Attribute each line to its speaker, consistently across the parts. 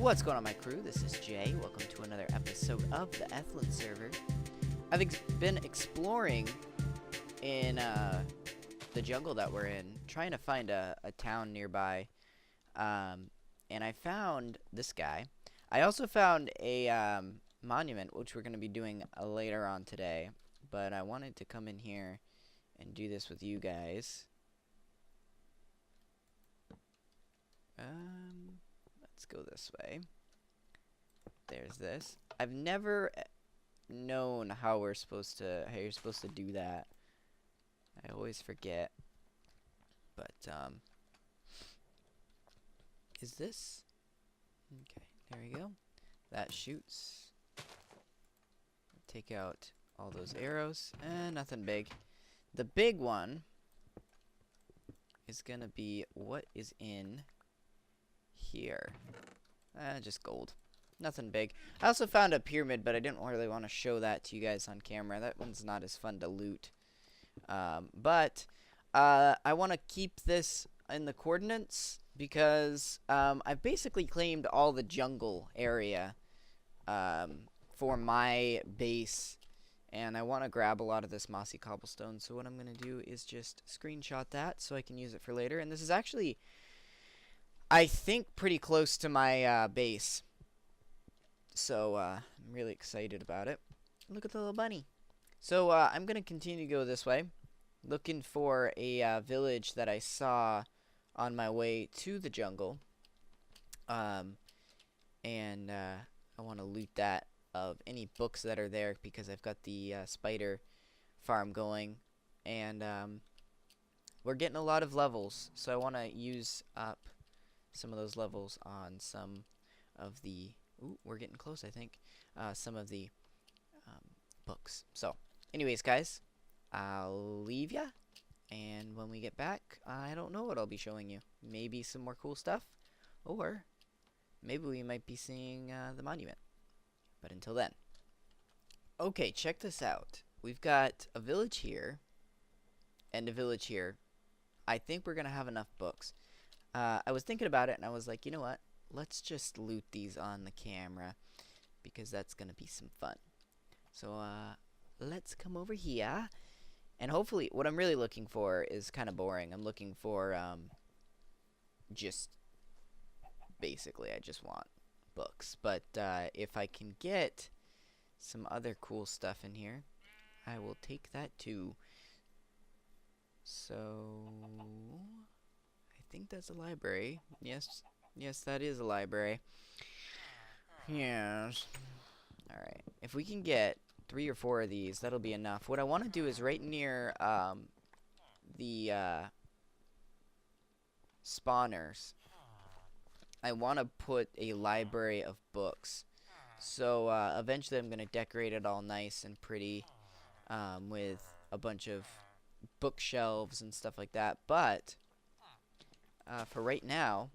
Speaker 1: What's going on, my crew? This is Jay. Welcome to another episode of the Ethylin server. I've been exploring in the jungle that we're in, trying to find a town nearby, and I found this guy. I also found a monument, which we're going to be doing later on today, but I wanted to come in here and do this with you guys. Let's go this way. There's this. I've never known how you're supposed to do that. I always forget. But is this? Okay, there we go. That shoots. Take out all those arrows. Nothing big. The big one is gonna be what is in here. Just gold. Nothing big. I also found a pyramid, but I didn't really want to show that to you guys on camera. That one's not as fun to loot. But I want to keep this in the coordinates because I've basically claimed all the jungle area for my base. And I want to grab a lot of this mossy cobblestone. So what I'm going to do is just screenshot that so I can use it for later. And this is actually, I think, pretty close to my base. So I'm really excited about it. Look at the little bunny. So I'm going to continue to go this way, looking for a village that I saw on my way to the jungle. And I want to loot that of any books that are there because I've got the spider farm going. And we're getting a lot of levels, so I want to use up some of those levels on some of the... Ooh, we're getting close, I think. Some of the books. So, anyways, guys, I'll leave ya. And when we get back, I don't know what I'll be showing you. Maybe some more cool stuff. Or maybe we might be seeing the monument. But until then. Okay, check this out. We've got a village here. And a village here. I think we're going to have enough books. I was thinking about it, and I was like, you know what? Let's just loot these on the camera because that's going to be some fun. So, let's come over here. And hopefully, what I'm really looking for is kind of boring. I'm looking for, just, basically, I just want books. But, if I can get some other cool stuff in here, I will take that too. So, I think that's a library. Yes, that is a library. Yes. Alright. If we can get 3 or 4 of these, that'll be enough. What I want to do is right near the spawners, I want to put a library of books. So eventually I'm going to decorate it all nice and pretty with a bunch of bookshelves and stuff like that. But for right now,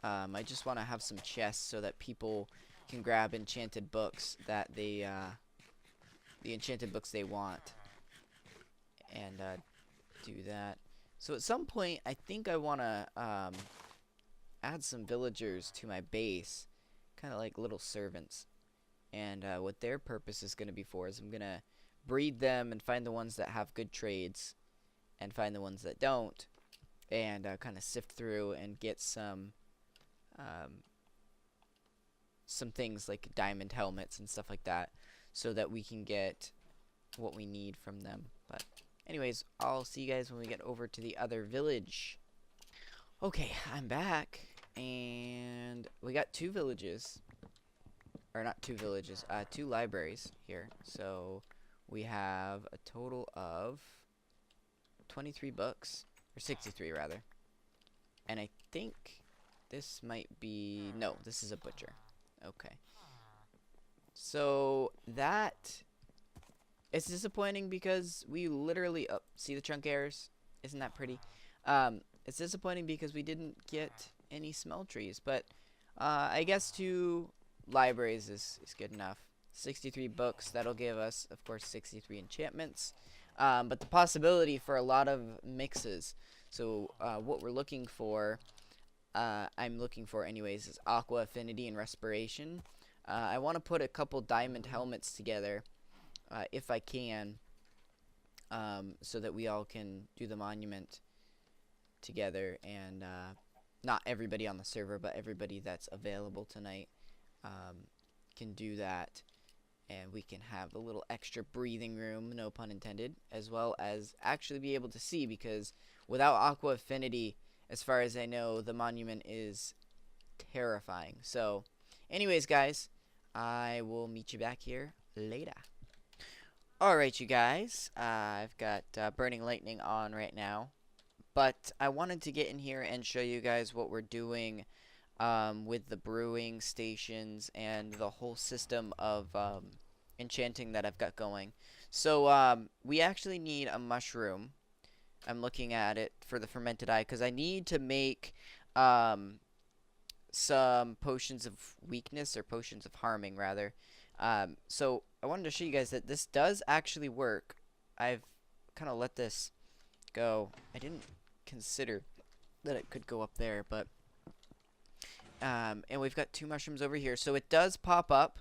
Speaker 1: I just want to have some chests so that people can grab enchanted books that they, the enchanted books they want, and do that. So at some point, I think I want to add some villagers to my base, kind of like little servants. And what their purpose is going to be for is I'm going to breed them and find the ones that have good trades, and find the ones that don't, and kind of sift through and get some things like diamond helmets and stuff like that so that we can get what we need from them. But anyways, I'll see you guys when we get over to the other village. Okay, I'm back, and we got 2 villages, or not 2 villages, 2 libraries here. So we have a total of 23 books, or 63 rather, and I think this might be... No, this is a butcher. Okay. So, that... It's disappointing because we literally... Oh, see the chunk errors? Isn't that pretty? It's disappointing because we didn't get any smell trees. But, I guess 2 libraries is good enough. 63 books. That'll give us, of course, 63 enchantments. But the possibility for a lot of mixes. So, what we're looking for... I'm looking for anyways is aqua affinity and respiration. I want to put a couple diamond helmets together, if I can, so that we all can do the monument together, and not everybody on the server, but everybody that's available tonight can do that, and we can have a little extra breathing room, no pun intended, as well as actually be able to see, because without aqua affinity, as far as I know, the monument is terrifying. So anyways, guys, I will meet you back here later. Alright, you guys, I've got Burning Lightning on right now, but I wanted to get in here and show you guys what we're doing with the brewing stations and the whole system of enchanting that I've got going. So we actually need a mushroom. I'm looking at it for the fermented eye because I need to make some potions of weakness, or potions of harming rather. So I wanted to show you guys that this does actually work. I've kind of let this go. I didn't consider that it could go up there, but and we've got 2 mushrooms over here, so it does pop up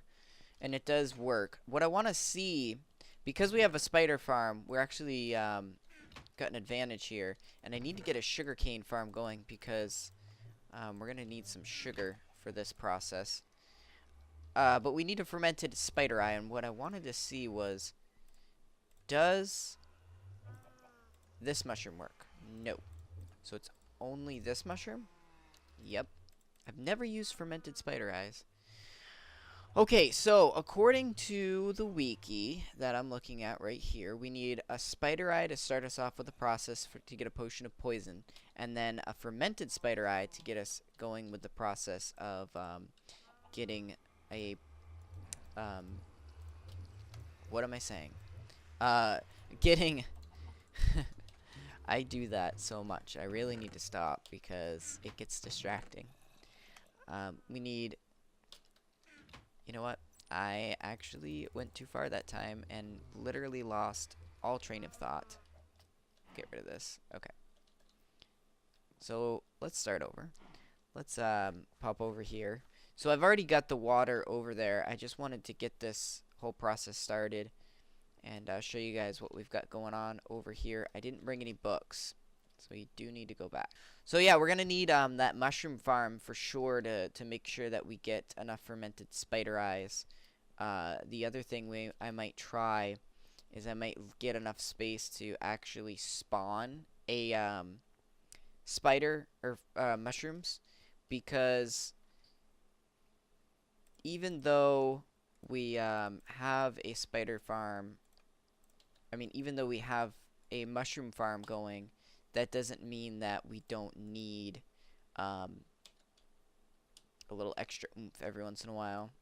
Speaker 1: and it does work. What I want to see, because we have a spider farm, we're actually got an advantage here, and I need to get a sugarcane farm going because we're gonna need some sugar for this process. But we need a fermented spider eye, and what I wanted to see was, does this mushroom work? No. So it's only this mushroom? Yep. I've never used fermented spider eyes. Okay, so according to the wiki that I'm looking at right here, we need a spider eye to start us off with a process to get a potion of poison, and then a fermented spider eye to get us going with the process of getting a what am I saying? Getting I do that so much. I really need to stop because it gets distracting. We need, you know what? I actually went too far that time and literally lost all train of thought. Get rid of this. Okay. So let's start over. Let's pop over here. So I've already got the water over there. I just wanted to get this whole process started and show you guys what we've got going on over here. I didn't bring any books, so we do need to go back. So yeah, we're gonna need that mushroom farm for sure to make sure that we get enough fermented spider eyes. The other thing I might try is I might get enough space to actually spawn a spider or mushrooms, because even though we have a spider farm, even though we have a mushroom farm going, that doesn't mean that we don't need a little extra oomph every once in a while.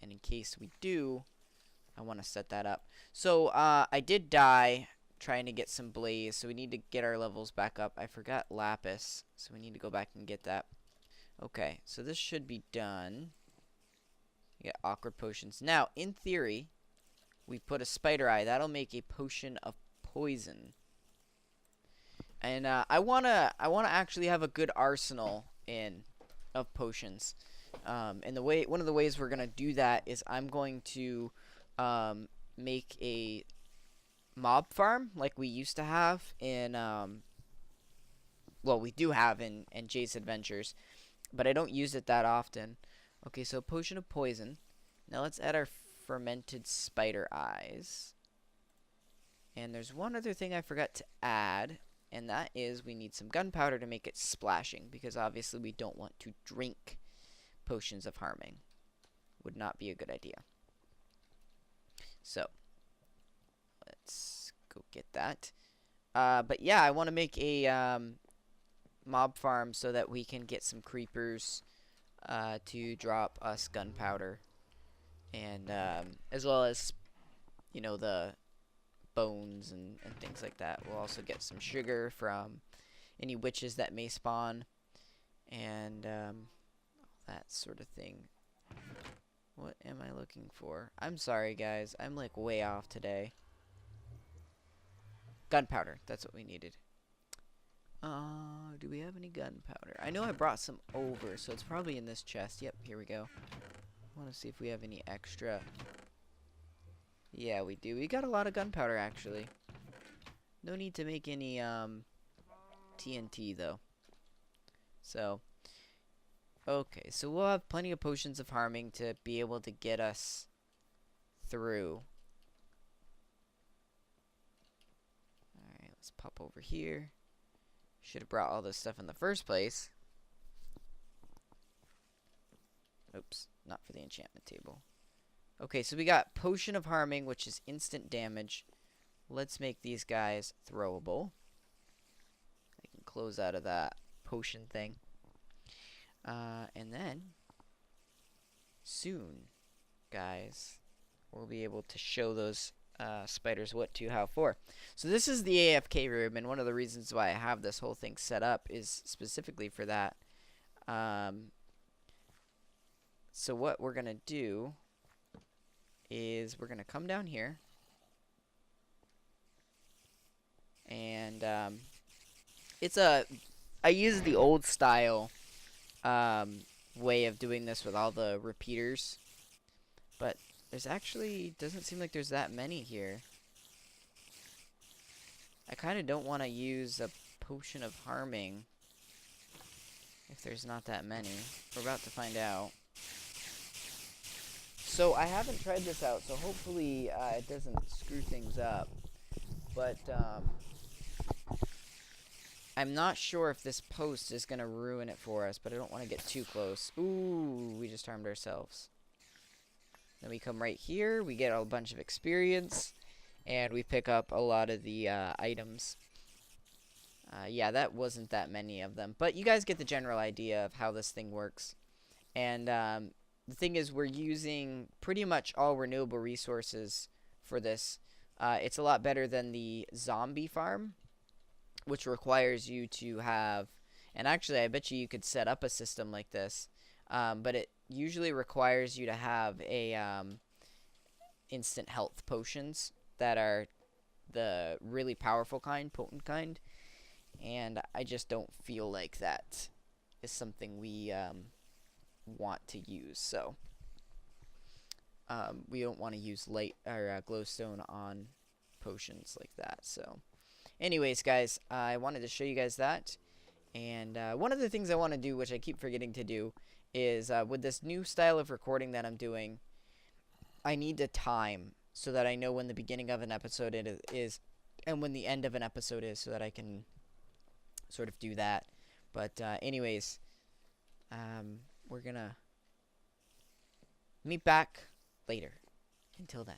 Speaker 1: And in case we do, I want to set that up. So I did die trying to get some blaze, so we need to get our levels back up. I forgot lapis, so we need to go back and get that. Okay, so this should be done. We get awkward potions. Now, in theory, we put a spider eye. That'll make a potion of poison. And I wanna actually have a good arsenal of potions. And one of the ways we're gonna do that is I'm going to make a mob farm like we used to have in well, we do have in Jay's Adventures, but I don't use it that often. Okay, so potion of poison. Now let's add our fermented spider eyes. And there's one other thing I forgot to add, and that is we need some gunpowder to make it splashing, because obviously we don't want to drink potions of harming. Would not be a good idea. So let's go get that. But yeah, I want to make a mob farm so that we can get some creepers to drop us gunpowder, and as well as, you know, the bones and things like that. We'll also get some sugar from any witches that may spawn, and all that sort of thing. What am I looking for? I'm sorry, guys. I'm like way off today. Gunpowder. That's what we needed. Do we have any gunpowder? I know I brought some over, so it's probably in this chest. Yep, here we go. I want to see if we have any extra. Yeah, we do. We got a lot of gunpowder, actually. No need to make any, TNT, though. So, okay. So we'll have plenty of potions of harming to be able to get us through. Alright, let's pop over here. Should have brought all this stuff in the first place. Oops, not for the enchantment table. Okay, so we got Potion of Harming, which is instant damage. Let's make these guys throwable. I can close out of that potion thing. And then, soon, guys, we'll be able to show those spiders what to, how, for. So this is the AFK room, and one of the reasons why I have this whole thing set up is specifically for that. So what we're going to do is we're going to come down here. And I use the old style way of doing this with all the repeaters. But there's actually, doesn't seem like there's that many here. I kind of don't want to use a Potion of Harming if there's not that many. We're about to find out. So I haven't tried this out, so hopefully it doesn't screw things up. But I'm not sure if this post is going to ruin it for us, but I don't want to get too close. Ooh, we just harmed ourselves. Then we come right here, we get a bunch of experience, and we pick up a lot of the items. Yeah, that wasn't that many of them, but you guys get the general idea of how this thing works. And the thing is, we're using pretty much all renewable resources for this. It's a lot better than the zombie farm, which requires you to have, and actually I bet you could set up a system like this, but it usually requires you to have a instant health potions that are the really powerful kind, potent kind, and I just don't feel like that is something we want to use. So we don't want to use light or glowstone on potions like that. So anyways, guys, I wanted to show you guys that. And one of the things I want to do, which I keep forgetting to do, is with this new style of recording that I'm doing, I need to time so that I know when the beginning of an episode is and when the end of an episode is, so that I can sort of do that. But anyways, we're gonna meet back later. Until then.